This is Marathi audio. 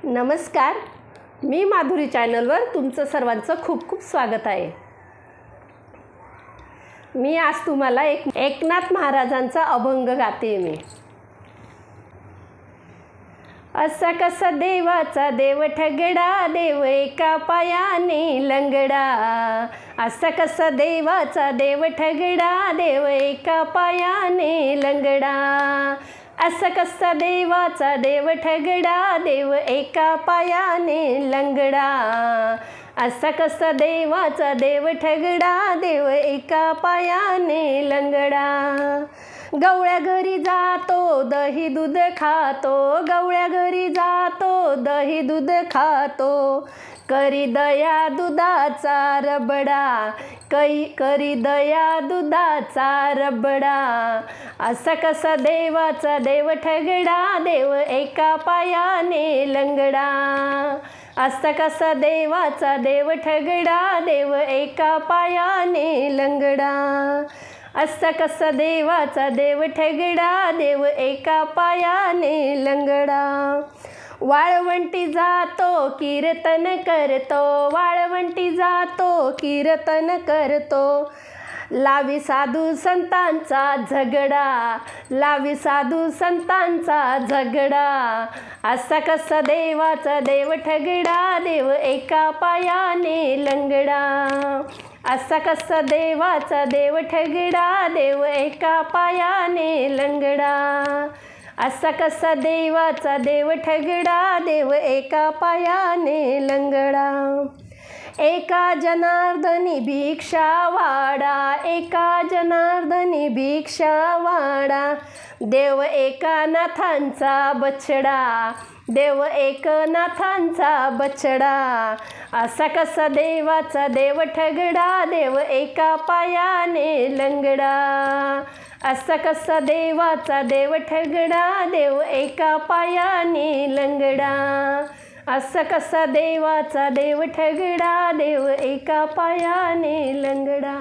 नमस्कार, मी माधुरी चॅनलवर तुमचं सर्वांचं खूप खूप स्वागत आहे। मी आज तुम्हाला एकनाथ महाराजांचा अभंग गाते। मी असा कसा देवाचा देव ठगडा, देव एका पायाने लंगडा। असा कसा देवाचा देव ठगडा, देव एका पायाने लंगडा। असा कसा देवाचा देव ठगडा, देव एका पायाने लंगडा। असा कसा देवाचा देव ठगडा, देव एका पायाने लंगडा। गवळ्या घरी जातो दही दूध खातो, गवळ्या घरी जातो दही दूध खातो। करी दया दुधाचा रबडा, करी दया दुधाचा रबडा। असा कसा देवाचा देव ठगडा, देव एका पायाने लंगडा। असा कसा देवाचा देव ठगडा, देव एका पायाने लंगडा। असा कसा देवाचा देव ठगडा, देव एका पायाने लंगडा। वाळवंटी जातो कीर्तन करतो, वाळवंटी जातो कीर्तन करतो। लावी साधू संतांचा झगडा, लावी साधू संतांचा झगडा। असा कसा देवाचा देव ठगडा, देव एका पायाने लंगडा। असा कसा देवाचा देव ठगडा, देव एका पायाने लंगडा। असा कसा देवाचा देव ठगडा, देव एका पायाने लंगडा। एका जनार्दनी भिक्षा वाडा, एका जनार्दनी भिक्षा वाडा। देव एकनाथांचा बछडा, देव एकनाथांचा बछडा। असा कसा देवाचा देव ठगडा, देव एका पायाने लंगडा। असा कसा देवाचा देव ठगडा, देव एका पायाने लंगडा। असा कसा देवाचा देव ठगडा, देव एका पायाने लंगडा।